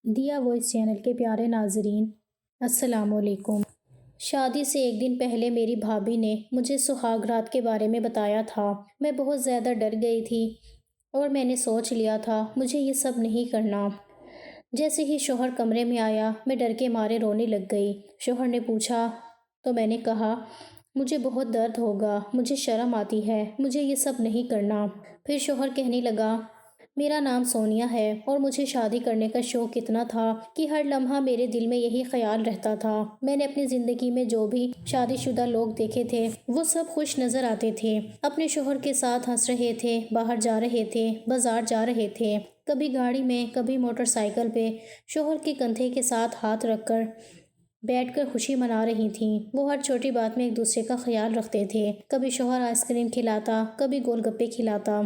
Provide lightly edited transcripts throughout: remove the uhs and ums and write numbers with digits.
دیا voice channel کے پیارے ناظرین، السلام علیکم۔ شادی سے ایک دن پہلے میری بھابھی نے مجھے سہاگ رات کے بارے میں بتایا تھا۔ میں بہت زیادہ ڈر گئی تھی اور میں نے سوچ لیا تھا مجھے یہ سب نہیں کرنا۔ جیسے ہی شوہر کمرے میں آیا میں ڈر کے مارے رونے لگ گئی۔ شوہر نے پوچھا تو میں نے کہا مجھے بہت درد ہوگا، مجھے شرم آتی ہے، مجھے یہ سب نہیں کرنا۔ پھر شوہر کہنے لگا میرا نام سونیا ہے اور مجھے شادی کرنے کا شوق اتنا تھا کہ ہر لمحہ میرے دل میں یہی خیال رہتا تھا۔ میں نے اپنی زندگی میں جو بھی شادی شدہ لوگ دیکھے تھے وہ سب خوش نظر آتے تھے، اپنے شوہر کے ساتھ ہنس رہے تھے، باہر جا رہے تھے، بازار جا رہے تھے، کبھی گاڑی میں، کبھی موٹر سائیکل پہ شوہر کے کندھے کے ساتھ ہاتھ رکھ کر بیٹھ کر خوشی منا رہی تھیں۔ وہ ہر چھوٹی بات میں ایک دوسرے کا خیال رکھتے تھے۔ کبھی شوہر آئس کریم کھلاتا، کبھی گول گپے کھلاتا،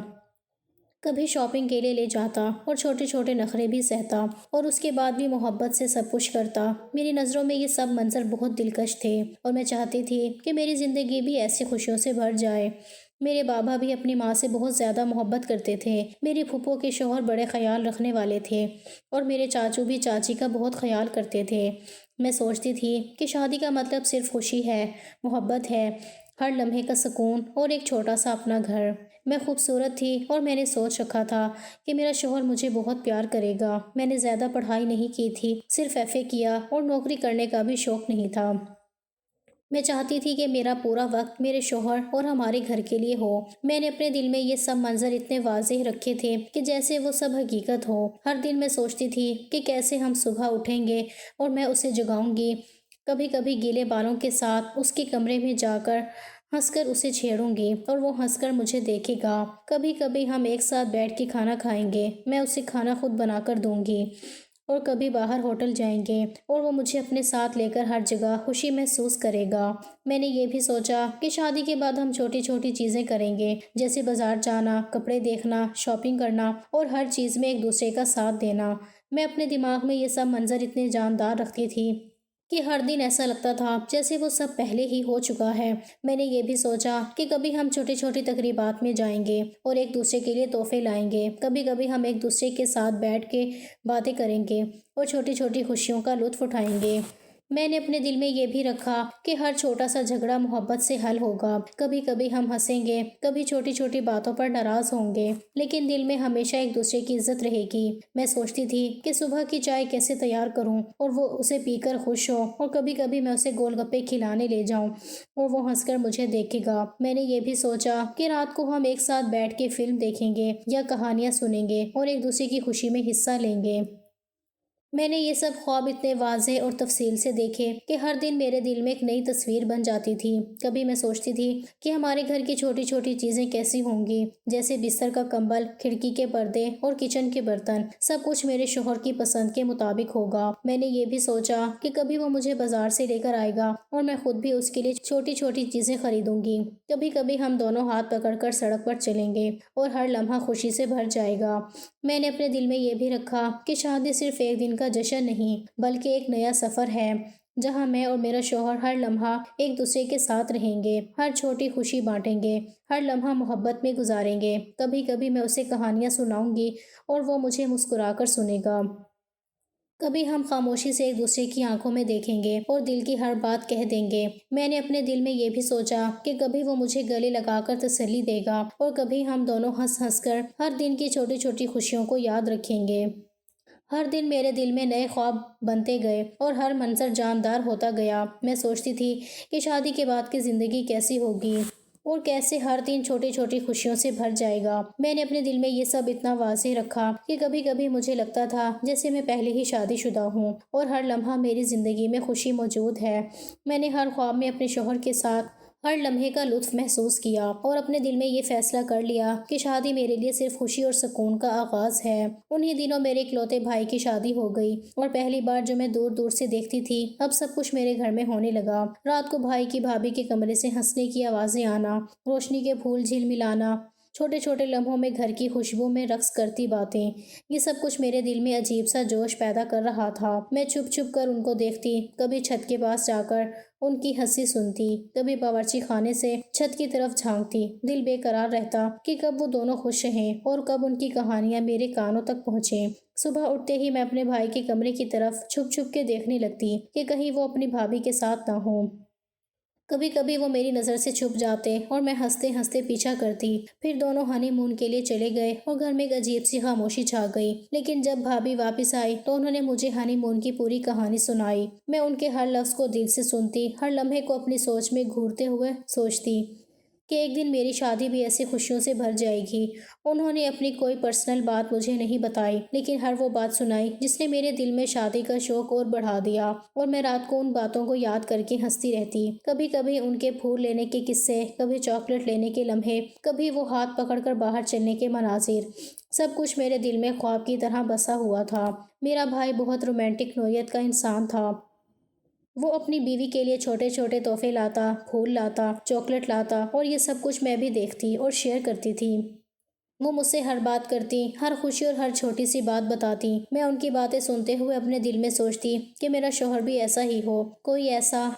کبھی شاپنگ کے لیے لے جاتا اور چھوٹے چھوٹے نخرے بھی سہتا اور اس کے بعد بھی محبت سے سب کچھ کرتا۔ میری نظروں میں یہ سب منظر بہت دلکش تھے اور میں چاہتی تھی کہ میری زندگی بھی ایسی خوشیوں سے بھر جائے۔ میرے بابا بھی اپنی ماں سے بہت زیادہ محبت کرتے تھے، میری پھوپھو کے شوہر بڑے خیال رکھنے والے تھے اور میرے چاچو بھی چاچی کا بہت خیال کرتے تھے۔ میں سوچتی تھی کہ شادی کا مطلب صرف خوشی ہے، محبت ہے، ہر لمحے کا سکون اور ایک چھوٹا سا اپنا گھر۔ میں خوبصورت تھی اور میں نے سوچ رکھا تھا کہ میرا شوہر مجھے بہت پیار کرے گا۔ میں نے زیادہ پڑھائی نہیں کی تھی، صرف ایف اے کیا اور نوکری کرنے کا بھی شوق نہیں تھا۔ میں چاہتی تھی کہ میرا پورا وقت میرے شوہر اور ہمارے گھر کے لیے ہو۔ میں نے اپنے دل میں یہ سب منظر اتنے واضح رکھے تھے کہ جیسے وہ سب حقیقت ہو۔ ہر دن میں سوچتی تھی کہ کیسے ہم صبح اٹھیں گے اور میں اسے جگاؤں گی، کبھی کبھی گیلے بالوں کے ساتھ اس کے کمرے میں جا کر ہنس کر اسے چھیڑوں گی اور وہ ہنس کر مجھے دیکھے گا۔ کبھی کبھی ہم ایک ساتھ بیٹھ کے کھانا کھائیں گے، میں اسے کھانا خود بنا کر دوں گی، اور کبھی باہر ہوٹل جائیں گے اور وہ مجھے اپنے ساتھ لے کر ہر جگہ خوشی محسوس کرے گا۔ میں نے یہ بھی سوچا کہ شادی کے بعد ہم چھوٹی چھوٹی چیزیں کریں گے، جیسے بازار جانا، کپڑے دیکھنا، شاپنگ کرنا اور ہر چیز میں ایک دوسرے کا ساتھ دینا۔ میں اپنے دماغ میں یہ سب منظر اتنے جاندار رکھتی تھی کہ ہر دن ایسا لگتا تھا جیسے وہ سب پہلے ہی ہو چکا ہے۔ میں نے یہ بھی سوچا کہ کبھی ہم چھوٹی چھوٹی تقریبات میں جائیں گے اور ایک دوسرے کے لیے تحفے لائیں گے، کبھی کبھی ہم ایک دوسرے کے ساتھ بیٹھ کے باتیں کریں گے اور چھوٹی چھوٹی خوشیوں کا لطف اٹھائیں گے۔ میں نے اپنے دل میں یہ بھی رکھا کہ ہر چھوٹا سا جھگڑا محبت سے حل ہوگا، کبھی کبھی ہم ہنسیں گے، کبھی چھوٹی چھوٹی باتوں پر ناراض ہوں گے، لیکن دل میں ہمیشہ ایک دوسرے کی عزت رہے گی۔ میں سوچتی تھی کہ صبح کی چائے کیسے تیار کروں اور وہ اسے پی کر خوش ہو، اور کبھی کبھی میں اسے گول گپے کھلانے لے جاؤں اور وہ ہنس کر مجھے دیکھے گا۔ میں نے یہ بھی سوچا کہ رات کو ہم ایک ساتھ بیٹھ کے فلم دیکھیں گے یا کہانیاں سنیں گے اور ایک دوسرے کی خوشی میں حصہ لیں گے۔ میں نے یہ سب خواب اتنے واضح اور تفصیل سے دیکھے کہ ہر دن میرے دل میں ایک نئی تصویر بن جاتی تھی۔ کبھی میں سوچتی تھی کہ ہمارے گھر کی چھوٹی چھوٹی چیزیں کیسی ہوں گی، جیسے بستر کا کمبل، کھڑکی کے پردے اور کچن کے برتن، سب کچھ میرے شوہر کی پسند کے مطابق ہوگا۔ میں نے یہ بھی سوچا کہ کبھی وہ مجھے بازار سے لے کر آئے گا اور میں خود بھی اس کے لیے چھوٹی چھوٹی چیزیں خریدوں گی۔ کبھی کبھی ہم دونوں ہاتھ پکڑ کر سڑک پر چلیں گے اور ہر لمحہ خوشی سے بھر جائے گا۔ میں نے اپنے دل میں یہ بھی رکھا کہ شادی صرف ایک دن کا جشن نہیں بلکہ ایک نیا سفر ہے، جہاں میں اور میرا شوہر ہر لمحہ ایک دوسرے کے ساتھ رہیں گے، ہر چھوٹی خوشی بانٹیں گے، ہر لمحہ محبت میں گزاریں گے۔ کبھی کبھی میں اسے کہانیاں سناؤں گی اور وہ مجھے مسکرا کر سنے گا۔ کبھی ہم خاموشی سے ایک دوسرے کی آنکھوں میں دیکھیں گے اور دل کی ہر بات کہہ دیں گے۔ میں نے اپنے دل میں یہ بھی سوچا کہ کبھی وہ مجھے گلے لگا کر تسلی دے گا اور کبھی ہم دونوں ہنس ہنس کر ہر دن کی چھوٹی چھوٹی خوشیوں کو یاد رکھیں گے۔ ہر دن میرے دل میں نئے خواب بنتے گئے اور ہر منظر جاندار ہوتا گیا۔ میں سوچتی تھی کہ شادی کے بعد کی زندگی کیسی ہوگی اور کیسے ہر دن چھوٹی چھوٹی خوشیوں سے بھر جائے گا۔ میں نے اپنے دل میں یہ سب اتنا واضح رکھا کہ کبھی کبھی مجھے لگتا تھا جیسے میں پہلے ہی شادی شدہ ہوں اور ہر لمحہ میری زندگی میں خوشی موجود ہے۔ میں نے ہر خواب میں اپنے شوہر کے ساتھ ہر لمحے کا لطف محسوس کیا اور اپنے دل میں یہ فیصلہ کر لیا کہ شادی میرے لیے صرف خوشی اور سکون کا آغاز ہے۔ انہی دنوں میرے اکلوتے بھائی کی شادی ہو گئی اور پہلی بار جو میں دور دور سے دیکھتی تھی اب سب کچھ میرے گھر میں ہونے لگا۔ رات کو بھائی کی بھابھی کے کمرے سے ہنسنے کی آوازیں آنا، روشنی کے پھول جھلملانا، چھوٹے چھوٹے لمحوں میں گھر کی خوشبو میں رقص کرتی باتیں، یہ سب کچھ میرے دل میں عجیب سا جوش پیدا کر رہا تھا۔ میں چھپ چھپ کر ان کو دیکھتی، کبھی چھت کے پاس جا کر ان کی ہنسی سنتی، کبھی باورچی خانے سے چھت کی طرف جھانکتی۔ دل بے قرار رہتا کہ کب وہ دونوں خوش رہیں اور کب ان کی کہانیاں میرے کانوں تک پہنچیں۔ صبح اٹھتے ہی میں اپنے بھائی کے کمرے کی طرف چھپ چھپ کے دیکھنے لگتی کہ کہیں وہ اپنی بھابھی کے ساتھ نہ ہو۔ کبھی کبھی وہ میری نظر سے چھپ جاتے اور میں ہنستے ہنستے پیچھا کرتی۔ پھر دونوں ہنی مون کے لیے چلے گئے اور گھر میں ایک عجیب سی خاموشی چھا گئی۔ لیکن جب بھابھی واپس آئی تو انہوں نے مجھے ہنی مون کی پوری کہانی سنائی۔ میں ان کے ہر لفظ کو دل سے سنتی، ہر لمحے کو اپنی سوچ میں گھورتے ہوئے سوچتی کہ ایک دن میری شادی بھی ایسی خوشیوں سے بھر جائے گی۔ انہوں نے اپنی کوئی پرسنل بات مجھے نہیں بتائی، لیکن ہر وہ بات سنائی جس نے میرے دل میں شادی کا شوق اور بڑھا دیا، اور میں رات کو ان باتوں کو یاد کر کے ہنستی رہتی۔ کبھی کبھی ان کے پھول لینے کے قصے، کبھی چاکلیٹ لینے کے لمحے، کبھی وہ ہاتھ پکڑ کر باہر چلنے کے مناظر، سب کچھ میرے دل میں خواب کی طرح بسا ہوا تھا۔ میرا بھائی بہت رومانٹک نوعیت کا انسان تھا۔ وہ اپنی بیوی کے لیے چھوٹے چھوٹے تحفے لاتا، پھول لاتا، چاکلیٹ لاتا، اور یہ سب کچھ میں بھی دیکھتی اور شیئر کرتی تھی۔ وہ مجھ سے ہر بات کرتی، ہر خوشی اور ہر چھوٹی سی بات بتاتی۔ میں ان کی باتیں سنتے ہوئے اپنے دل میں سوچتی کہ میرا شوہر بھی ایسا ہی ہو، کوئی ایسا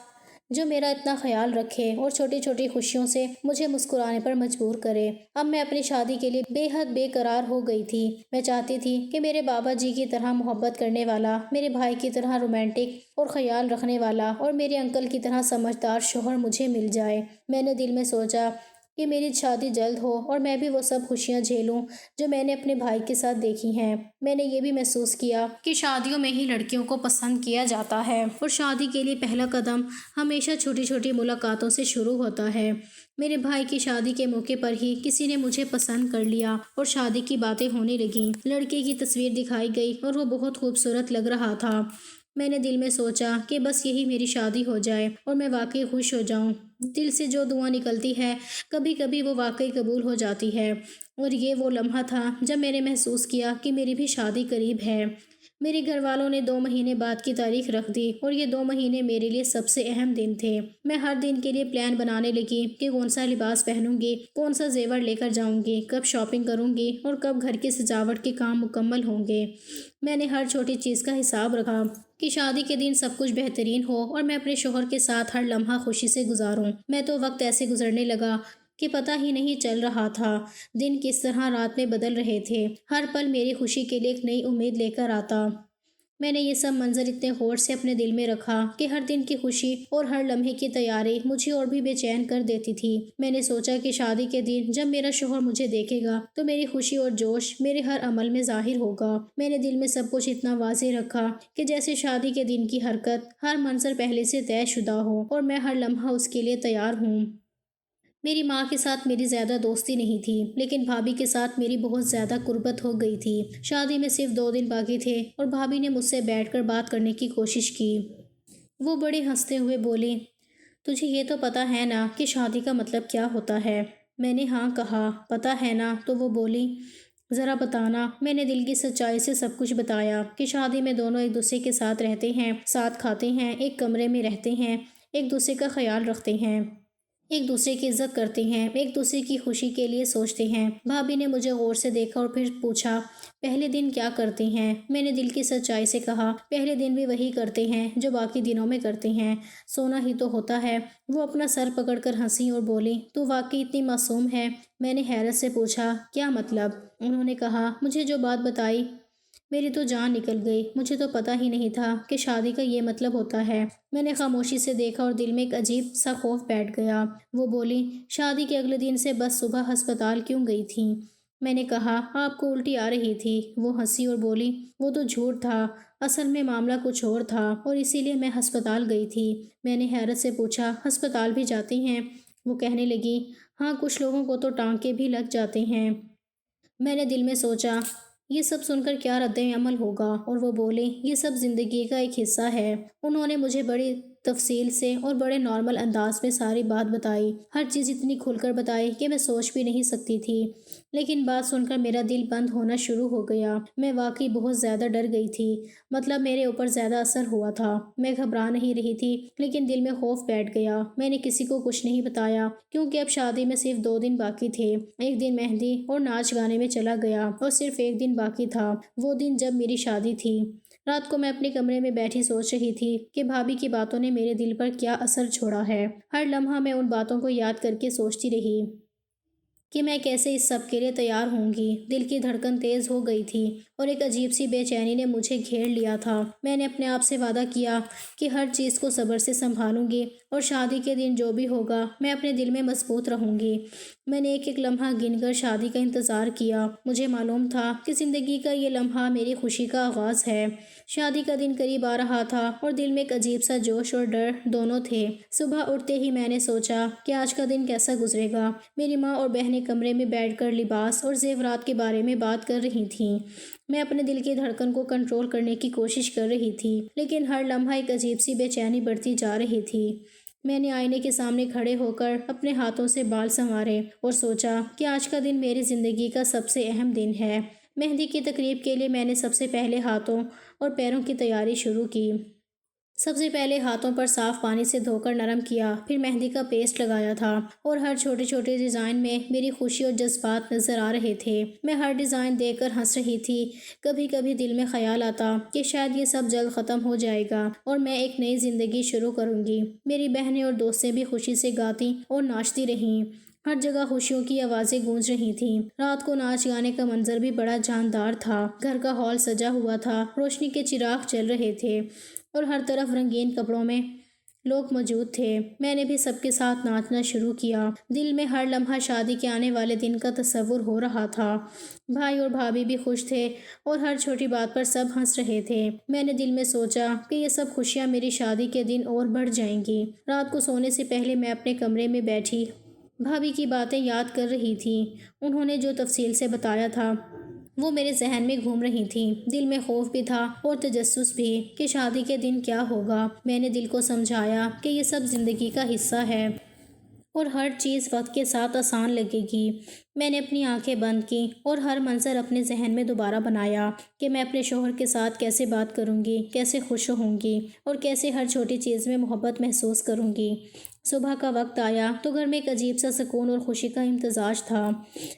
جو میرا اتنا خیال رکھے اور چھوٹی چھوٹی خوشیوں سے مجھے مسکرانے پر مجبور کرے۔ اب میں اپنی شادی کے لیے بے حد بے قرار ہو گئی تھی۔ میں چاہتی تھی کہ میرے بابا جی کی طرح محبت کرنے والا، میرے بھائی کی طرح رومانٹک اور خیال رکھنے والا، اور میرے انکل کی طرح سمجھدار شوہر مجھے مل جائے۔ میں نے دل میں سوچا کہ میری شادی جلد ہو اور میں بھی وہ سب خوشیاں جھیلوں جو میں نے اپنے بھائی کے ساتھ دیکھی ہیں۔ میں نے یہ بھی محسوس کیا کہ شادیوں میں ہی لڑکیوں کو پسند کیا جاتا ہے، اور شادی کے لیے پہلا قدم ہمیشہ چھوٹی چھوٹی ملاقاتوں سے شروع ہوتا ہے۔ میرے بھائی کی شادی کے موقع پر ہی کسی نے مجھے پسند کر لیا اور شادی کی باتیں ہونے لگیں۔ لڑکے کی تصویر دکھائی گئی اور وہ بہت خوبصورت لگ رہا تھا۔ میں نے دل میں سوچا کہ بس یہی میری شادی ہو جائے اور میں واقعی خوش ہو جاؤں۔ دل سے جو دعا نکلتی ہے کبھی کبھی وہ واقعی قبول ہو جاتی ہے، اور یہ وہ لمحہ تھا جب میں نے محسوس کیا کہ میری بھی شادی قریب ہے۔ میرے گھر والوں نے 2 مہینے بعد کی تاریخ رکھ دی، اور یہ 2 مہینے میرے لیے سب سے اہم دن تھے۔ میں ہر دن کے لیے پلان بنانے لگی کہ کون سا لباس پہنوں گی، کون سا زیور لے کر جاؤں گی، کب شاپنگ کروں گی، اور کب گھر کی سجاوٹ کے کام مکمل ہوں گے۔ میں نے ہر چھوٹی چیز کا حساب رکھا کہ شادی کے دن سب کچھ بہترین ہو اور میں اپنے شوہر کے ساتھ ہر لمحہ خوشی سے گزاروں۔ میں تو وقت ایسے گزرنے لگا کہ پتہ ہی نہیں چل رہا تھا، دن کس طرح رات میں بدل رہے تھے۔ ہر پل میری خوشی کے لیے ایک نئی امید لے کر آتا۔ میں نے یہ سب منظر اتنے غور سے اپنے دل میں رکھا کہ ہر دن کی خوشی اور ہر لمحے کی تیاری مجھے اور بھی بے چین کر دیتی تھی۔ میں نے سوچا کہ شادی کے دن جب میرا شوہر مجھے دیکھے گا تو میری خوشی اور جوش میرے ہر عمل میں ظاہر ہوگا۔ میں نے دل میں سب کچھ اتنا واضح رکھا کہ جیسے شادی کے دن کی حرکت، ہر منظر پہلے سے طے شدہ ہو اور میں ہر لمحہ اس کے لیے تیار ہوں۔ میری ماں کے ساتھ میری زیادہ دوستی نہیں تھی، لیکن بھابھی کے ساتھ میری بہت زیادہ قربت ہو گئی تھی۔ شادی میں صرف 2 دن باقی تھے اور بھابھی نے مجھ سے بیٹھ کر بات کرنے کی کوشش کی۔ وہ بڑے ہنستے ہوئے بولی، تجھے یہ تو پتہ ہے نا کہ شادی کا مطلب کیا ہوتا ہے؟ میں نے ہاں کہا، پتہ ہے نا؟ تو وہ بولی، ذرا بتانا۔ میں نے دل کی سچائی سے سب کچھ بتایا کہ شادی میں دونوں ایک دوسرے کے ساتھ رہتے ہیں، ساتھ کھاتے ہیں، ایک کمرے میں رہتے ہیں، ایک دوسرے کا خیال رکھتے ہیں، ایک دوسرے کی عزت کرتے ہیں، ایک دوسرے کی خوشی کے لیے سوچتے ہیں۔ بھابھی نے مجھے غور سے دیکھا اور پھر پوچھا، پہلے دن کیا کرتے ہیں؟ میں نے دل کی سچائی سے کہا، پہلے دن بھی وہی کرتے ہیں جو باقی دنوں میں کرتے ہیں، سونا ہی تو ہوتا ہے۔ وہ اپنا سر پکڑ کر ہنسی اور بولی، تو واقعی اتنی معصوم ہے؟ میں نے حیرت سے پوچھا، کیا مطلب؟ انہوں نے کہا، مجھے جو بات بتائی میری تو جان نکل گئی، مجھے تو پتہ ہی نہیں تھا کہ شادی کا یہ مطلب ہوتا ہے۔ میں نے خاموشی سے دیکھا اور دل میں ایک عجیب سا خوف بیٹھ گیا۔ وہ بولی، شادی کے اگلے دن سے بس صبح ہسپتال کیوں گئی تھیں؟ میں نے کہا، آپ کو الٹی آ رہی تھی۔ وہ ہنسی اور بولی، وہ تو جھوٹ تھا، اصل میں معاملہ کچھ اور تھا اور اسی لیے میں ہسپتال گئی تھی۔ میں نے حیرت سے پوچھا، ہسپتال بھی جاتے ہیں؟ وہ کہنے لگی، ہاں، کچھ لوگوں کو تو ٹانکے بھی لگ جاتے ہیں۔ میں نے دل میں سوچا، یہ سب سن کر کیا رد عمل ہوگا، اور وہ بولے، یہ سب زندگی کا ایک حصہ ہے۔ انہوں نے مجھے بڑی تفصیل سے اور بڑے نارمل انداز میں ساری بات بتائی، ہر چیز اتنی کھل کر بتائی کہ میں سوچ بھی نہیں سکتی تھی۔ لیکن بات سن کر میرا دل بند ہونا شروع ہو گیا۔ میں واقعی بہت زیادہ ڈر گئی تھی، مطلب میرے اوپر زیادہ اثر ہوا تھا۔ میں گھبرا نہیں رہی تھی لیکن دل میں خوف بیٹھ گیا۔ میں نے کسی کو کچھ نہیں بتایا کیونکہ اب شادی میں صرف 2 دن باقی تھے۔ ایک دن مہندی اور ناچ گانے میں چلا گیا اور صرف ایک دن باقی تھا، وہ دن جب میری شادی تھی۔ رات کو میں اپنے کمرے میں بیٹھی سوچ رہی تھی کہ بھابھی کی باتوں نے میرے دل پر کیا اثر چھوڑا ہے۔ ہر لمحہ میں ان باتوں کو یاد کر کے سوچتی رہی کہ میں کیسے اس سب کے لیے تیار ہوں گی۔ دل کی دھڑکن تیز ہو گئی تھی اور ایک عجیب سی بے چینی نے مجھے گھیر لیا تھا۔ میں نے اپنے آپ سے وعدہ کیا کہ ہر چیز کو صبر سے سنبھالوں گی اور شادی کے دن جو بھی ہوگا میں اپنے دل میں مضبوط رہوں گی۔ میں نے ایک ایک لمحہ گن کر شادی کا انتظار کیا۔ مجھے معلوم تھا کہ زندگی کا یہ لمحہ میری خوشی کا آغاز ہے۔ شادی کا دن قریب آ رہا تھا اور دل میں ایک عجیب سا جوش اور ڈر دونوں تھے۔ صبح اٹھتے ہی میں نے سوچا کہ آج کا دن کیسا گزرے گا۔ میری ماں اور بہنیں کمرے میں بیٹھ کر لباس اور زیورات کے بارے میں بات کر رہی تھیں۔ میں اپنے دل کی دھڑکن کو کنٹرول کرنے کی کوشش کر رہی تھی لیکن ہر لمحہ ایک عجیب سی بے چینی بڑھتی جا رہی تھی۔ میں نے آئینے کے سامنے کھڑے ہو کر اپنے ہاتھوں سے بال سنوارے اور سوچا کہ آج کا دن میری زندگی کا سب سے اہم دن ہے۔ مہندی کی تقریب کے لیے میں نے سب سے پہلے ہاتھوں اور پیروں کی تیاری شروع کی۔ سب سے پہلے ہاتھوں پر صاف پانی سے دھو کر نرم کیا، پھر مہندی کا پیسٹ لگایا تھا اور ہر چھوٹے چھوٹے ڈیزائن میں میری خوشی اور جذبات نظر آ رہے تھے۔ میں ہر ڈیزائن دیکھ کر ہنس رہی تھی۔ کبھی کبھی دل میں خیال آتا کہ شاید یہ سب جلد ختم ہو جائے گا اور میں ایک نئی زندگی شروع کروں گی۔ میری بہنیں اور دوستیں بھی خوشی سے گاتی اور ناچتی رہیں۔ ہر جگہ خوشیوں کی آوازیں گونج رہی تھیں۔ رات کو ناچ گانے کا منظر بھی بڑا جاندار تھا۔ گھر کا ہال سجا ہوا تھا، روشنی کے چراغ جل رہے تھے اور ہر طرف رنگین کپڑوں میں لوگ موجود تھے۔ میں نے بھی سب کے ساتھ ناچنا شروع کیا۔ دل میں ہر لمحہ شادی کے آنے والے دن کا تصور ہو رہا تھا۔ بھائی اور بھابھی بھی خوش تھے اور ہر چھوٹی بات پر سب ہنس رہے تھے۔ میں نے دل میں سوچا کہ یہ سب خوشیاں میری شادی کے دن اور بڑھ جائیں گی۔ رات کو سونے سے پہلے میں اپنے کمرے میں بیٹھی بھابھی کی باتیں یاد کر رہی تھی۔ انہوں نے جو تفصیل سے بتایا تھا وہ میرے ذہن میں گھوم رہی تھیں۔ دل میں خوف بھی تھا اور تجسس بھی کہ شادی کے دن کیا ہوگا۔ میں نے دل کو سمجھایا کہ یہ سب زندگی کا حصہ ہے اور ہر چیز وقت کے ساتھ آسان لگے گی۔ میں نے اپنی آنکھیں بند کی اور ہر منظر اپنے ذہن میں دوبارہ بنایا کہ میں اپنے شوہر کے ساتھ کیسے بات کروں گی، کیسے خوش ہوں گی اور کیسے ہر چھوٹی چیز میں محبت محسوس کروں گی۔ صبح کا وقت آیا تو گھر میں ایک عجیب سا سکون اور خوشی کا امتزاج تھا۔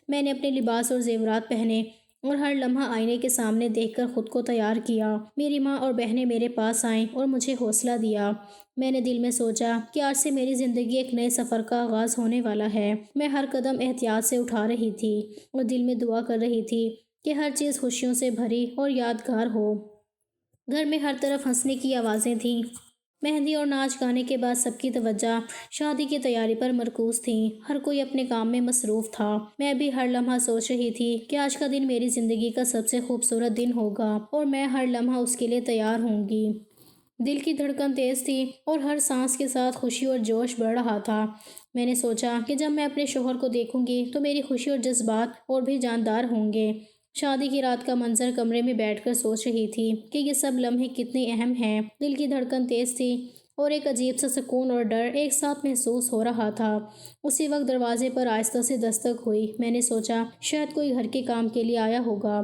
میں نے اپنے لباس اور زیورات پہنے اور ہر لمحہ آئینے کے سامنے دیکھ کر خود کو تیار کیا۔ میری ماں اور بہنیں میرے پاس آئیں اور مجھے حوصلہ دیا۔ میں نے دل میں سوچا کہ آج سے میری زندگی ایک نئے سفر کا آغاز ہونے والا ہے۔ میں ہر قدم احتیاط سے اٹھا رہی تھی اور دل میں دعا کر رہی تھی کہ ہر چیز خوشیوں سے بھری اور یادگار ہو۔ گھر میں ہر طرف ہنسنے کی آوازیں تھیں۔ مہندی اور ناچ گانے کے بعد سب کی توجہ شادی کی تیاری پر مرکوز تھی۔ ہر کوئی اپنے کام میں مصروف تھا۔ میں بھی ہر لمحہ سوچ رہی تھی کہ آج کا دن میری زندگی کا سب سے خوبصورت دن ہوگا اور میں ہر لمحہ اس کے لیے تیار ہوں گی۔ دل کی دھڑکن تیز تھی اور ہر سانس کے ساتھ خوشی اور جوش بڑھ رہا تھا۔ میں نے سوچا کہ جب میں اپنے شوہر کو دیکھوں گی تو میری خوشی اور جذبات اور بھی جاندار ہوں گے۔ شادی کی رات کا منظر کمرے میں بیٹھ کر سوچ رہی تھی کہ یہ سب لمحے کتنے اہم ہیں۔ دل کی دھڑکن تیز تھی اور ایک عجیب سا سکون اور ڈر ایک ساتھ محسوس ہو رہا تھا۔ اسی وقت دروازے پر آہستہ سے دستک ہوئی۔ میں نے سوچا شاید کوئی گھر کے کام کے لیے آیا ہوگا،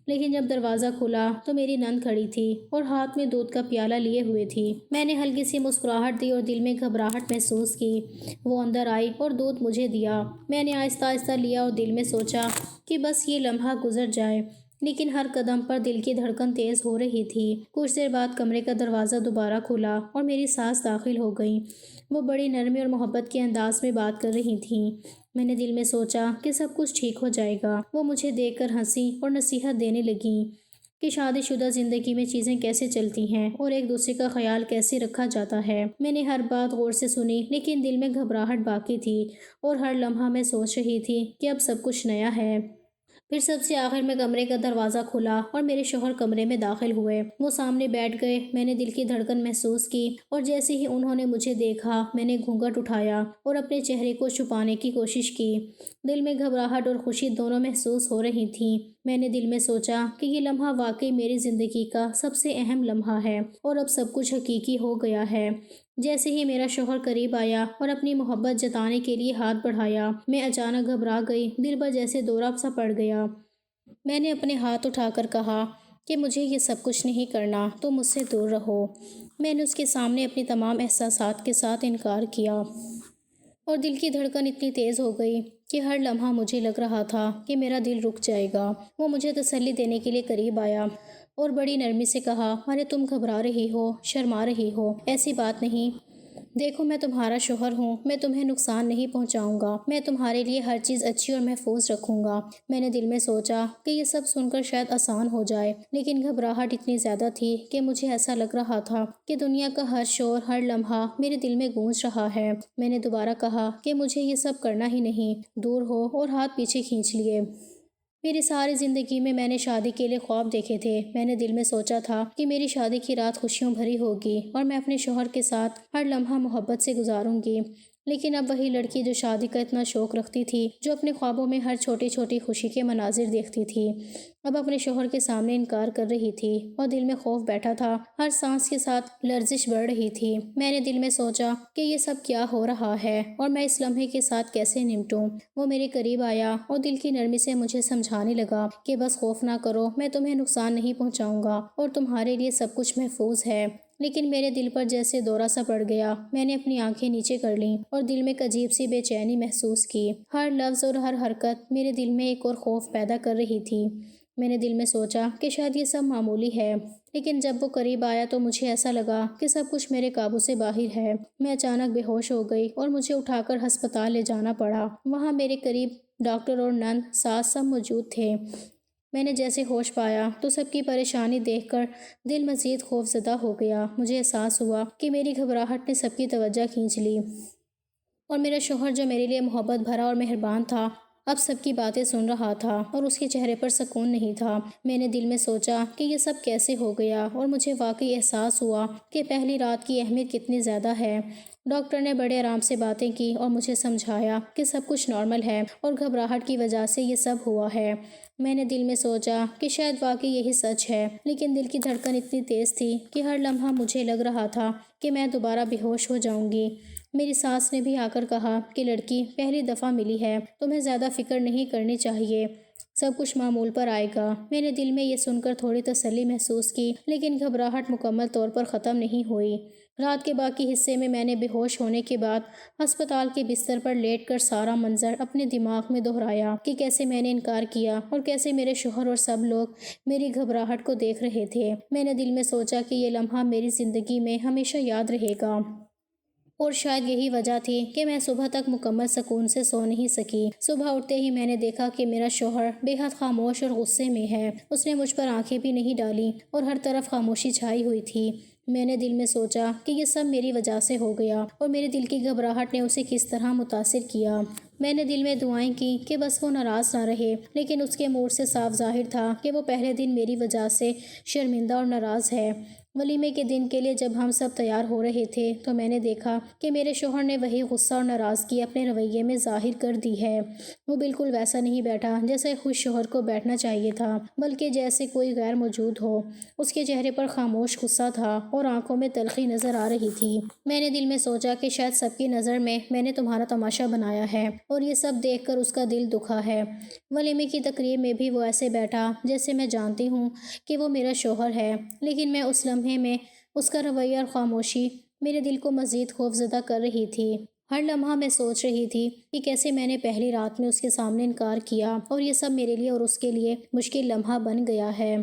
لیکن جب دروازہ کھلا تو میری نند کھڑی تھی اور ہاتھ میں دودھ کا پیالہ لیے ہوئے تھی۔ میں نے ہلکی سی مسکراہٹ دی اور دل میں گھبراہٹ محسوس کی۔ وہ اندر آئی اور دودھ مجھے دیا۔ میں نے آہستہ آہستہ لیا اور دل میں سوچا کہ بس یہ لمحہ گزر جائے، لیکن ہر قدم پر دل کی دھڑکن تیز ہو رہی تھی۔ کچھ دیر بعد کمرے کا دروازہ دوبارہ کھلا اور میری ساس داخل ہو گئیں۔ وہ بڑی نرمی اور محبت کے انداز میں بات کر رہی تھیں۔ میں نے دل میں سوچا کہ سب کچھ ٹھیک ہو جائے گا۔ وہ مجھے دیکھ کر ہنسی اور نصیحت دینے لگیں کہ شادی شدہ زندگی میں چیزیں کیسے چلتی ہیں اور ایک دوسرے کا خیال کیسے رکھا جاتا ہے۔ میں نے ہر بات غور سے سنی لیکن دل میں گھبراہٹ باقی تھی اور ہر لمحہ میں سوچ رہی تھی کہ اب سب کچھ نیا ہے۔ پھر سب سے آخر میں کمرے کا دروازہ کھلا اور میرے شوہر کمرے میں داخل ہوئے۔ وہ سامنے بیٹھ گئے۔ میں نے دل کی دھڑکن محسوس کی اور جیسے ہی انہوں نے مجھے دیکھا میں نے گھونگھٹ اٹھایا اور اپنے چہرے کو چھپانے کی کوشش کی۔ دل میں گھبراہٹ اور خوشی دونوں محسوس ہو رہی تھیں۔ میں نے دل میں سوچا کہ یہ لمحہ واقعی میری زندگی کا سب سے اہم لمحہ ہے اور اب سب کچھ حقیقی ہو گیا ہے۔ جیسے ہی میرا شوہر قریب آیا اور اپنی محبت جتانے کے لیے ہاتھ بڑھایا، میں اچانک گھبرا گئی، دل پر جیسے دورہ سا پڑ گیا۔ میں نے اپنے ہاتھ اٹھا کر کہا کہ مجھے یہ سب کچھ نہیں کرنا، تم مجھ سے دور رہو۔ میں نے اس کے سامنے اپنی تمام احساسات کے ساتھ انکار کیا، اور دل کی دھڑکن اتنی تیز ہو گئی کہ ہر لمحہ مجھے لگ رہا تھا کہ میرا دل رک جائے گا۔ وہ مجھے تسلی دینے کے لیے قریب آیا اور بڑی نرمی سے کہا، ارے تم گھبرا رہی ہو، شرما رہی ہو، ایسی بات نہیں۔ دیکھو میں تمہارا شوہر ہوں، میں تمہیں نقصان نہیں پہنچاؤں گا، میں تمہارے لیے ہر چیز اچھی اور محفوظ رکھوں گا۔ میں نے دل میں سوچا کہ یہ سب سن کر شاید آسان ہو جائے، لیکن گھبراہٹ اتنی زیادہ تھی کہ مجھے ایسا لگ رہا تھا کہ دنیا کا ہر شور، ہر لمحہ میرے دل میں گونج رہا ہے۔ میں نے دوبارہ کہا کہ مجھے یہ سب کرنا ہی نہیں، دور ہو، اور ہاتھ پیچھے کھینچ لیے۔ میری ساری زندگی میں نے شادی کے لیے خواب دیکھے تھے۔ میں نے دل میں سوچا تھا کہ میری شادی کی رات خوشیوں بھری ہوگی اور میں اپنے شوہر کے ساتھ ہر لمحہ محبت سے گزاروں گی۔ لیکن اب وہی لڑکی جو شادی کا اتنا شوق رکھتی تھی، جو اپنے خوابوں میں ہر چھوٹی چھوٹی خوشی کے مناظر دیکھتی تھی، اب اپنے شوہر کے سامنے انکار کر رہی تھی، اور دل میں خوف بیٹھا تھا، ہر سانس کے ساتھ لرزش بڑھ رہی تھی۔ میں نے دل میں سوچا کہ یہ سب کیا ہو رہا ہے اور میں اس لمحے کے ساتھ کیسے نمٹوں۔ وہ میرے قریب آیا اور دل کی نرمی سے مجھے سمجھانے لگا کہ بس خوف نہ کرو، میں تمہیں نقصان نہیں پہنچاؤں گا اور تمہارے لیے سب کچھ محفوظ ہے۔ لیکن میرے دل پر جیسے دورہ سا پڑ گیا۔ میں نے اپنی آنکھیں نیچے کر لیں اور دل میں ایک عجیب سی بے چینی محسوس کی۔ ہر لفظ اور ہر حرکت میرے دل میں ایک اور خوف پیدا کر رہی تھی۔ میں نے دل میں سوچا کہ شاید یہ سب معمولی ہے، لیکن جب وہ قریب آیا تو مجھے ایسا لگا کہ سب کچھ میرے قابو سے باہر ہے۔ میں اچانک بے ہوش ہو گئی اور مجھے اٹھا کر ہسپتال لے جانا پڑا۔ وہاں میرے قریب ڈاکٹر اور نرس ساتھ سب موجود تھے۔ میں نے جیسے ہوش پایا تو سب کی پریشانی دیکھ کر دل مزید خوف زدہ ہو گیا۔ مجھے احساس ہوا کہ میری گھبراہٹ نے سب کی توجہ کھینچ لی، اور میرا شوہر جو میرے لیے محبت بھرا اور مہربان تھا، اب سب کی باتیں سن رہا تھا اور اس کے چہرے پر سکون نہیں تھا۔ میں نے دل میں سوچا کہ یہ سب کیسے ہو گیا، اور مجھے واقعی احساس ہوا کہ پہلی رات کی اہمیت کتنی زیادہ ہے۔ ڈاکٹر نے بڑے آرام سے باتیں کی اور مجھے سمجھایا کہ سب کچھ نارمل ہے اور گھبراہٹ کی وجہ سے یہ سب ہوا ہے۔ میں نے دل میں سوچا کہ شاید واقعی یہی سچ ہے، لیکن دل کی دھڑکن اتنی تیز تھی کہ ہر لمحہ مجھے لگ رہا تھا کہ میں دوبارہ بے ہوش ہو جاؤں گی۔ میری ساس نے بھی آ کر کہا کہ لڑکی پہلی دفعہ ملی ہے، تمہیں زیادہ فکر نہیں کرنی چاہیے، سب کچھ معمول پر آئے گا۔ میں نے دل میں یہ سن کر تھوڑی تسلی محسوس کی، لیکن گھبراہٹ مکمل طور پر ختم نہیں ہوئی۔ رات کے باقی حصے میں نے بے ہوش ہونے کے بعد ہسپتال کے بستر پر لیٹ کر سارا منظر اپنے دماغ میں دہرایا کہ کیسے میں نے انکار کیا اور کیسے میرے شوہر اور سب لوگ میری گھبراہٹ کو دیکھ رہے تھے۔ میں نے دل میں سوچا کہ یہ لمحہ میری زندگی میں ہمیشہ یاد رہے گا، اور شاید یہی وجہ تھی کہ میں صبح تک مکمل سکون سے سو نہیں سکی۔ صبح اٹھتے ہی میں نے دیکھا کہ میرا شوہر بے حد خاموش اور غصے میں ہے۔ اس نے مجھ پر آنکھیں بھی نہیں ڈالی اور ہر طرف خاموشی چھائی ہوئی تھی۔ میں نے دل میں سوچا کہ یہ سب میری وجہ سے ہو گیا اور میرے دل کی گھبراہٹ نے اسے کس طرح متاثر کیا۔ میں نے دل میں دعائیں کی کہ بس وہ ناراض نہ رہے، لیکن اس کے موڈ سے صاف ظاہر تھا کہ وہ پہلے دن میری وجہ سے شرمندہ اور ناراض ہے۔ ولیمے کے دن کے لیے جب ہم سب تیار ہو رہے تھے تو میں نے دیکھا کہ میرے شوہر نے وہی غصہ اور ناراضگی اپنے رویے میں ظاہر کر دی ہے۔ وہ بالکل ویسا نہیں بیٹھا جیسے ایک خوش شوہر کو بیٹھنا چاہیے تھا، بلکہ جیسے کوئی غیر موجود ہو۔ اس کے چہرے پر خاموش غصہ تھا اور آنکھوں میں تلخی نظر آ رہی تھی۔ میں نے دل میں سوچا کہ شاید سب کی نظر میں نے تمہارا تماشا بنایا ہے اور یہ سب دیکھ کر اس کا دل دکھا ہے۔ ولیمے کی تقریب میں بھی وہ ایسے بیٹھا جیسے میں جانتی ہوں کہ وہ میرا شوہر ہے، لیکن میں اس لمحے میں اس کا رویہ اور خاموشی میرے دل کو مزید خوف زدہ کر رہی تھی۔ ہر لمحہ میں سوچ رہی تھی کہ کیسے میں نے پہلی رات میں اس کے سامنے انکار کیا اور یہ سب میرے لیے اور اس کے لیے مشکل لمحہ بن گیا ہے۔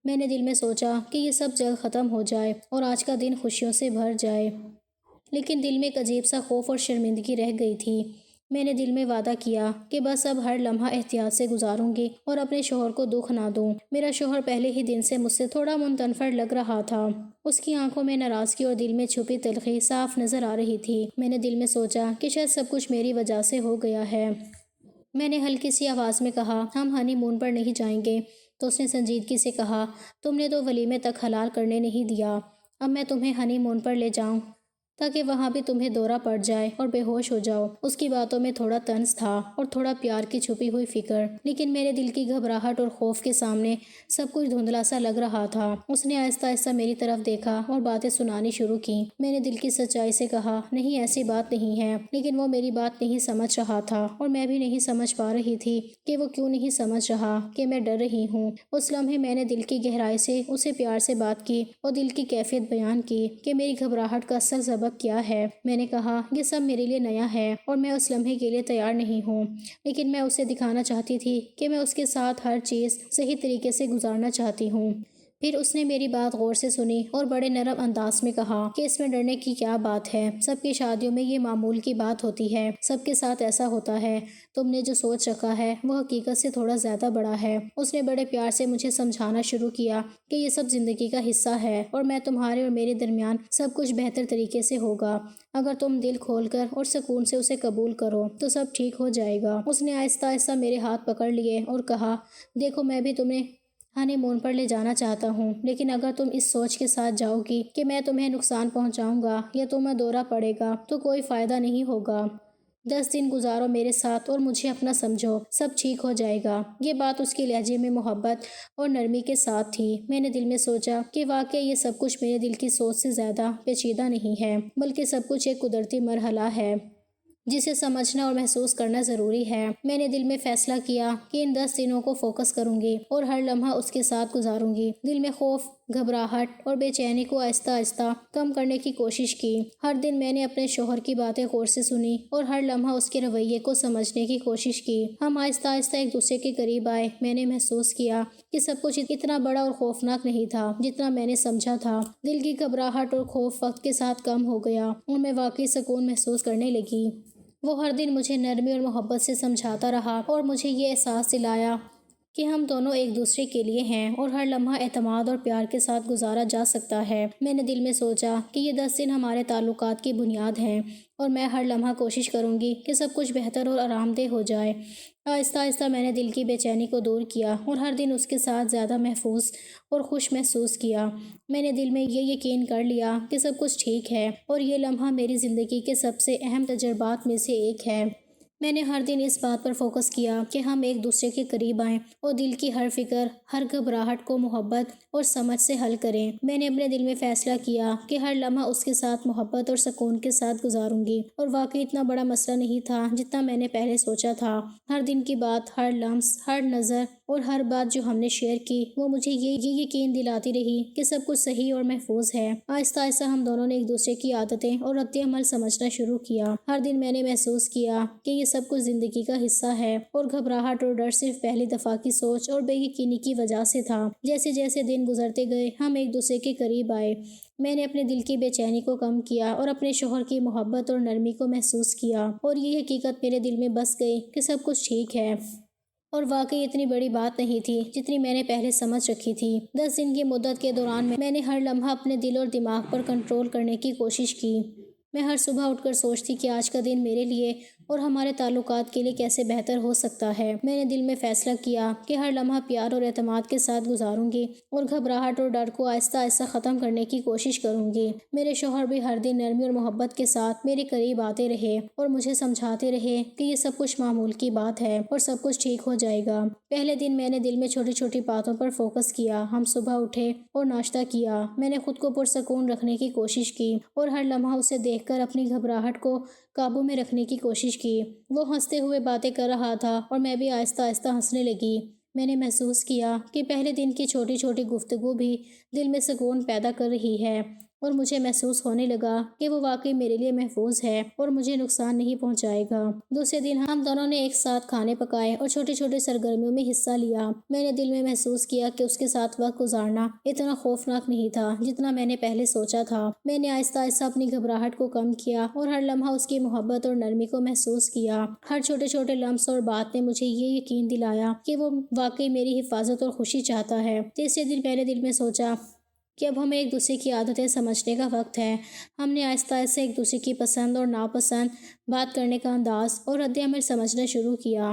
میں نے دل میں سوچا کہ یہ سب جلد ختم ہو جائے اور آج کا دن خوشیوں سے بھر جائے، لیکن دل میں ایک عجیب سا خوف اور شرمندگی رہ گئی تھی۔ میں نے دل میں وعدہ کیا کہ بس اب ہر لمحہ احتیاط سے گزاروں گی اور اپنے شوہر کو دکھ نہ دوں۔ میرا شوہر پہلے ہی دن سے مجھ سے تھوڑا منتفر لگ رہا تھا۔ اس کی آنکھوں میں ناراضگی اور دل میں چھپی تلخی صاف نظر آ رہی تھی۔ میں نے دل میں سوچا کہ شاید سب کچھ میری وجہ سے ہو گیا ہے۔ میں نے ہلکی سی آواز میں کہا، ہم ہنی مون پر نہیں جائیں گے؟ تو اس نے سنجیدگی سے کہا، تم نے تو ولیمے تک حلال کرنے نہیں دیا، اب میں تمہیں ہنی مون پر لے جاؤں؟ تاکہ وہاں بھی تمہیں دورہ پڑ جائے اور بے ہوش ہو جاؤ۔ اس کی باتوں میں تھوڑا طنز تھا اور تھوڑا پیار کی چھپی ہوئی فکر، لیکن میرے دل کی گھبراہٹ اور خوف کے سامنے سب کچھ دھندلا سا لگ رہا تھا۔ اس نے آہستہ آہستہ میری طرف دیکھا اور باتیں سنانی شروع کی۔ میں نے دل کی سچائی سے کہا، نہیں ایسی بات نہیں ہے، لیکن وہ میری بات نہیں سمجھ رہا تھا اور میں بھی نہیں سمجھ پا رہی تھی کہ وہ کیوں نہیں سمجھ رہا کہ میں ڈر رہی ہوں۔ اس لمحے میں نے دل کی گہرائی سے اسے پیار سے بات کی اور دل کی کیفیت بیان کی کہ میری گھبراہٹ کا اصل سبب کیا ہے۔ میں نے کہا، یہ سب میرے لیے نیا ہے اور میں اس لمحے کے لیے تیار نہیں ہوں، لیکن میں اسے دکھانا چاہتی تھی کہ میں اس کے ساتھ ہر چیز صحیح طریقے سے گزارنا چاہتی ہوں۔ پھر اس نے میری بات غور سے سنی اور بڑے نرم انداز میں کہا کہ اس میں ڈرنے کی کیا بات ہے، سب کی شادیوں میں یہ معمول کی بات ہوتی ہے، سب کے ساتھ ایسا ہوتا ہے، تم نے جو سوچ رکھا ہے وہ حقیقت سے تھوڑا زیادہ بڑا ہے۔ اس نے بڑے پیار سے مجھے سمجھانا شروع کیا کہ یہ سب زندگی کا حصہ ہے اور میں تمہارے اور میرے درمیان سب کچھ بہتر طریقے سے ہوگا۔ اگر تم دل کھول کر اور سکون سے اسے قبول کرو تو سب ٹھیک ہو جائے گا۔ اس نے آہستہ آہستہ میرے ہاتھ پکڑ لیے اور کہا، دیکھو میں بھی تمہیں ہنی مون پر لے جانا چاہتا ہوں، لیکن اگر تم اس سوچ کے ساتھ جاؤ گی کہ میں تمہیں نقصان پہنچاؤں گا یا تمہیں دورہ پڑے گا تو کوئی فائدہ نہیں ہوگا۔ 10 دن گزارو میرے ساتھ اور مجھے اپنا سمجھو، سب ٹھیک ہو جائے گا۔ یہ بات اس کے لہجے میں محبت اور نرمی کے ساتھ تھی۔ میں نے دل میں سوچا کہ واقعی یہ سب کچھ میرے دل کی سوچ سے زیادہ پیچیدہ نہیں ہے، بلکہ سب کچھ ایک قدرتی مرحلہ ہے جسے سمجھنا اور محسوس کرنا ضروری ہے۔ میں نے دل میں فیصلہ کیا کہ ان 10 دنوں کو فوکس کروں گی اور ہر لمحہ اس کے ساتھ گزاروں گی۔ دل میں خوف، گھبراہٹ اور بے چینی کو آہستہ آہستہ کم کرنے کی کوشش کی۔ ہر دن میں نے اپنے شوہر کی باتیں غور سے سنی اور ہر لمحہ اس کے رویے کو سمجھنے کی کوشش کی۔ ہم آہستہ آہستہ ایک دوسرے کے قریب آئے۔ میں نے محسوس کیا کہ سب کچھ اتنا بڑا اور خوفناک نہیں تھا جتنا میں نے سمجھا تھا۔ دل کی گھبراہٹ اور خوف وقت کے ساتھ کم ہو گیا اور میں واقعی سکون محسوس کرنے لگی۔ وہ ہر دن مجھے نرمی اور محبت سے سمجھاتا رہا اور مجھے یہ احساس دلایا کہ ہم دونوں ایک دوسرے کے لیے ہیں اور ہر لمحہ اعتماد اور پیار کے ساتھ گزارا جا سکتا ہے۔ میں نے دل میں سوچا کہ یہ 10 دن ہمارے تعلقات کی بنیاد ہیں اور میں ہر لمحہ کوشش کروں گی کہ سب کچھ بہتر اور آرام دہ ہو جائے۔ آہستہ آہستہ میں نے دل کی بے چینی کو دور کیا اور ہر دن اس کے ساتھ زیادہ محفوظ اور خوش محسوس کیا۔ میں نے دل میں یہ یقین کر لیا کہ سب کچھ ٹھیک ہے اور یہ لمحہ میری زندگی کے سب سے اہم تجربات میں سے ایک ہے۔ میں نے ہر دن اس بات پر فوکس کیا کہ ہم ایک دوسرے کے قریب آئیں اور دل کی ہر فکر، ہر گھبراہٹ کو محبت اور سمجھ سے حل کریں۔ میں نے اپنے دل میں فیصلہ کیا کہ ہر لمحہ اس کے ساتھ محبت اور سکون کے ساتھ گزاروں گی، اور واقعی اتنا بڑا مسئلہ نہیں تھا جتنا میں نے پہلے سوچا تھا۔ ہر دن کی بات، ہر لمس، ہر نظر اور ہر بات جو ہم نے شیئر کی وہ مجھے یہ یقین دلاتی رہی کہ سب کچھ صحیح اور محفوظ ہے۔ آہستہ آہستہ ہم دونوں نے ایک دوسرے کی عادتیں اور رد عمل سمجھنا شروع کیا۔ ہر دن میں نے محسوس کیا کہ یہ سب کچھ زندگی کا حصہ ہے اور گھبراہٹ اور ڈر صرف پہلی دفعہ کی سوچ اور بے یقینی کی وجہ سے تھا۔ جیسے جیسے دن گزرتے گئے ہم ایک دوسرے کے قریب آئے، میں نے اپنے دل کی بے چینی کو کم کیا اور اپنے شوہر کی محبت اور نرمی کو محسوس کیا، اور یہ حقیقت میرے دل میں بس گئی کہ سب کچھ ٹھیک ہے۔ اور واقعی اتنی بڑی بات نہیں تھی جتنی میں نے پہلے سمجھ رکھی تھی۔ 10 دن کی مدت کے دوران میں نے ہر لمحہ اپنے دل اور دماغ پر کنٹرول کرنے کی کوشش کی۔ میں ہر صبح اٹھ کر سوچتی کہ آج کا دن میرے لیے اور ہمارے تعلقات کے لیے کیسے بہتر ہو سکتا ہے۔ میں نے دل میں فیصلہ کیا کہ ہر لمحہ پیار اور اعتماد کے ساتھ گزاروں گی اور گھبراہٹ اور ڈر کو آہستہ آہستہ ختم کرنے کی کوشش کروں گی۔ میرے شوہر بھی ہر دن نرمی اور محبت کے ساتھ میرے قریب آتے رہے اور مجھے سمجھاتے رہے کہ یہ سب کچھ معمول کی بات ہے اور سب کچھ ٹھیک ہو جائے گا۔ پہلے دن میں نے دل میں چھوٹی چھوٹی باتوں پر فوکس کیا۔ ہم صبح اٹھے اور ناشتہ کیا۔ میں نے خود کو پرسکون رکھنے کی کوشش کی اور ہر لمحہ اسے دیکھ کر اپنی گھبراہٹ کو قابو میں رکھنے کی کوشش کی۔ وہ ہنستے ہوئے باتیں کر رہا تھا اور میں بھی آہستہ آہستہ ہنسنے لگی۔ میں نے محسوس کیا کہ پہلے دن کی چھوٹی چھوٹی گفتگو بھی دل میں سکون پیدا کر رہی ہے، اور مجھے محسوس ہونے لگا کہ وہ واقعی میرے لیے محفوظ ہے اور مجھے نقصان نہیں پہنچائے گا۔ دوسرے دن ہم دونوں نے ایک ساتھ کھانے پکائے اور چھوٹی چھوٹی سرگرمیوں میں حصہ لیا۔ میں نے دل میں محسوس کیا کہ اس کے ساتھ وقت گزارنا اتنا خوفناک نہیں تھا جتنا میں نے پہلے سوچا تھا۔ میں نے آہستہ آہستہ اپنی گھبراہٹ کو کم کیا اور ہر لمحہ اس کی محبت اور نرمی کو محسوس کیا۔ ہر چھوٹے چھوٹے لمس اور بات نے مجھے یہ یقین دلایا کہ وہ واقعی میری حفاظت اور خوشی چاہتا ہے۔ تیسرے دن میں نے دل میں سوچا کہ اب ہمیں ایک دوسرے کی عادتیں سمجھنے کا وقت ہے۔ ہم نے آہستہ آہستہ ایک دوسرے کی پسند اور ناپسند، بات کرنے کا انداز اور رد عمل سمجھنا شروع کیا۔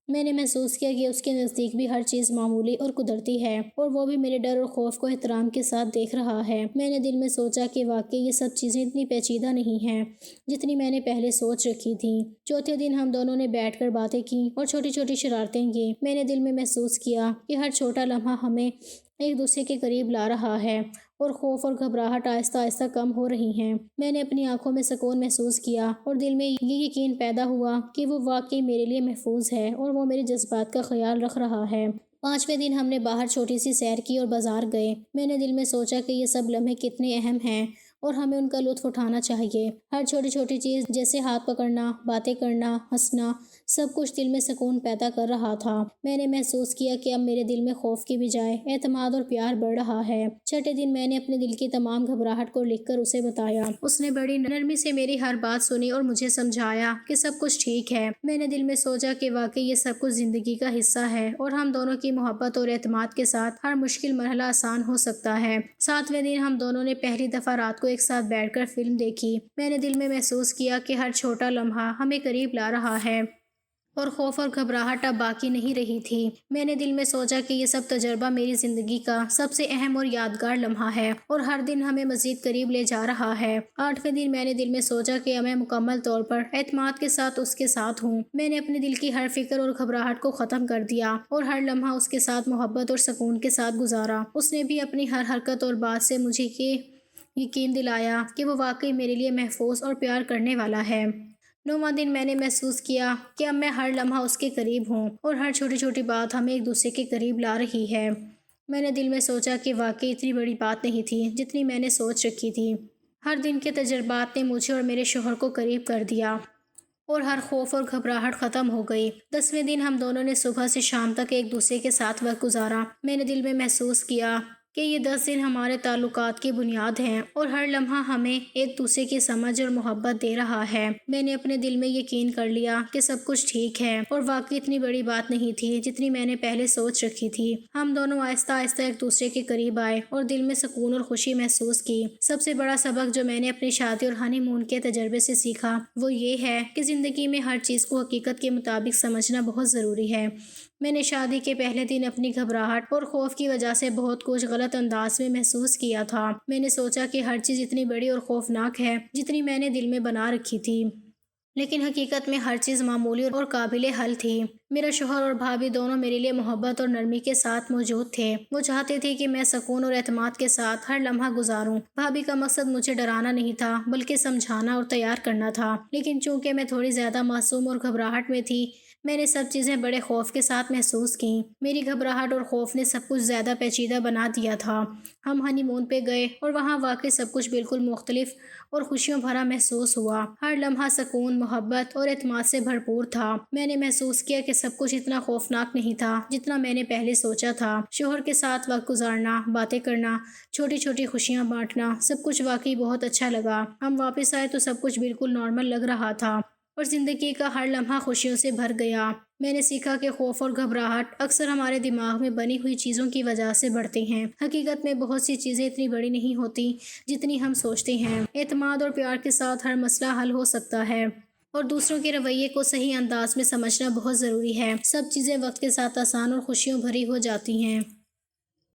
میں نے محسوس کیا کہ اس کے نزدیک بھی ہر چیز معمولی اور قدرتی ہے اور وہ بھی میرے ڈر اور خوف کو احترام کے ساتھ دیکھ رہا ہے۔ میں نے دل میں سوچا کہ واقعی یہ سب چیزیں اتنی پیچیدہ نہیں ہیں جتنی میں نے پہلے سوچ رکھی تھی۔ چوتھے دن ہم دونوں نے بیٹھ کر باتیں کی اور چھوٹی چھوٹی شرارتیں کی۔ میں نے دل میں محسوس کیا کہ ہر چھوٹا لمحہ ہمیں ایک دوسرے کے قریب لا رہا ہے اور خوف اور گھبراہٹ آہستہ آہستہ کم ہو رہی ہیں۔ میں نے اپنی آنکھوں میں سکون محسوس کیا اور دل میں یہ یقین پیدا ہوا کہ وہ واقعی میرے لیے محفوظ ہے اور وہ میرے جذبات کا خیال رکھ رہا ہے۔ پانچویں دن ہم نے باہر چھوٹی سی سیر کی اور بازار گئے۔ میں نے دل میں سوچا کہ یہ سب لمحے کتنے اہم ہیں اور ہمیں ان کا لطف اٹھانا چاہیے۔ ہر چھوٹی چھوٹی چیز جیسے ہاتھ پکڑنا، باتیں کرنا، ہنسنا، سب کچھ دل میں سکون پیدا کر رہا تھا۔ میں نے محسوس کیا کہ اب میرے دل میں خوف کی بجائے اعتماد اور پیار بڑھ رہا ہے۔ چھٹے دن میں نے اپنے دل کی تمام گھبراہٹ کو لکھ کر اسے بتایا۔ اس نے بڑی نرمی سے میری ہر بات سنی اور مجھے سمجھایا کہ سب کچھ ٹھیک ہے۔ میں نے دل میں سوچا کہ واقعی یہ سب کچھ زندگی کا حصہ ہے اور ہم دونوں کی محبت اور اعتماد کے ساتھ ہر مشکل مرحلہ آسان ہو سکتا ہے۔ ساتویں دن ہم دونوں نے پہلی دفعہ رات کو ایک ساتھ بیٹھ کر فلم دیکھی۔ میں نے دل میں محسوس کیا کہ ہر چھوٹا لمحہ ہمیں قریب لا رہا ہے اور خوف اور گھبراہٹ اب باقی نہیں رہی تھی۔ میں نے دل میں سوچا کہ یہ سب تجربہ میری زندگی کا سب سے اہم اور یادگار لمحہ ہے اور ہر دن ہمیں مزید قریب لے جا رہا ہے۔ آٹھویں دن میں نے دل میں سوچا کہ میں مکمل طور پر اعتماد کے ساتھ اس کے ساتھ ہوں۔ میں نے اپنے دل کی ہر فکر اور گھبراہٹ کو ختم کر دیا اور ہر لمحہ اس کے ساتھ محبت اور سکون کے ساتھ گزارا۔ اس نے بھی اپنی ہر حرکت اور بات سے مجھے یہ یقین دلایا کہ وہ واقعی میرے لیے محفوظ اور پیار کرنے والا ہے۔ نواں دن میں نے محسوس کیا کہ اب میں ہر لمحہ اس کے قریب ہوں اور ہر چھوٹی چھوٹی بات ہمیں ایک دوسرے کے قریب لا رہی ہے۔ میں نے دل میں سوچا کہ واقعی اتنی بڑی بات نہیں تھی جتنی میں نے سوچ رکھی تھی۔ ہر دن کے تجربات نے مجھے اور میرے شوہر کو قریب کر دیا اور ہر خوف اور گھبراہٹ ختم ہو گئی۔ 10ویں دن ہم دونوں نے صبح سے شام تک ایک دوسرے کے ساتھ وقت گزارا۔ میں نے دل میں محسوس کیا کہ یہ 10 دن ہمارے تعلقات کی بنیاد ہیں اور ہر لمحہ ہمیں ایک دوسرے کی سمجھ اور محبت دے رہا ہے۔ میں نے اپنے دل میں یقین کر لیا کہ سب کچھ ٹھیک ہے اور واقعی اتنی بڑی بات نہیں تھی جتنی میں نے پہلے سوچ رکھی تھی۔ ہم دونوں آہستہ آہستہ ایک دوسرے کے قریب آئے اور دل میں سکون اور خوشی محسوس کی۔ سب سے بڑا سبق جو میں نے اپنی شادی اور ہانی مون کے تجربے سے سیکھا وہ یہ ہے کہ زندگی میں ہر چیز کو حقیقت کے مطابق سمجھنا بہت ضروری ہے۔ میں نے شادی کے پہلے دن اپنی گھبراہٹ اور خوف کی وجہ سے بہت کچھ غلط انداز میں محسوس کیا تھا۔ میں نے سوچا کہ ہر چیز اتنی بڑی اور خوفناک ہے جتنی میں نے دل میں بنا رکھی تھی، لیکن حقیقت میں ہر چیز معمولی اور قابل حل تھی۔ میرا شوہر اور بھابھی دونوں میرے لیے محبت اور نرمی کے ساتھ موجود تھے۔ وہ چاہتے تھے کہ میں سکون اور اعتماد کے ساتھ ہر لمحہ گزاروں۔ بھابھی کا مقصد مجھے ڈرانا نہیں تھا بلکہ سمجھانا اور تیار کرنا تھا، لیکن چونکہ میں تھوڑی زیادہ معصوم اور گھبراہٹ میں تھی، میں نے سب چیزیں بڑے خوف کے ساتھ محسوس کیں۔ میری گھبراہٹ اور خوف نے سب کچھ زیادہ پیچیدہ بنا دیا تھا۔ ہم ہنی مون پہ گئے اور وہاں واقعی سب کچھ بالکل مختلف اور خوشیوں بھرا محسوس ہوا۔ ہر لمحہ سکون، محبت اور اعتماد سے بھرپور تھا۔ میں نے محسوس کیا کہ سب کچھ اتنا خوفناک نہیں تھا جتنا میں نے پہلے سوچا تھا۔ شوہر کے ساتھ وقت گزارنا، باتیں کرنا، چھوٹی چھوٹی خوشیاں بانٹنا، سب کچھ واقعی بہت اچھا لگا۔ ہم واپس آئے تو سب کچھ بالکل نارمل لگ رہا تھا اور زندگی کا ہر لمحہ خوشیوں سے بھر گیا۔ میں نے سیکھا کہ خوف اور گھبراہٹ اکثر ہمارے دماغ میں بنی ہوئی چیزوں کی وجہ سے بڑھتے ہیں۔ حقیقت میں بہت سی چیزیں اتنی بڑی نہیں ہوتی جتنی ہم سوچتے ہیں۔ اعتماد اور پیار کے ساتھ ہر مسئلہ حل ہو سکتا ہے اور دوسروں کے رویے کو صحیح انداز میں سمجھنا بہت ضروری ہے۔ سب چیزیں وقت کے ساتھ آسان اور خوشیوں بھری ہو جاتی ہیں۔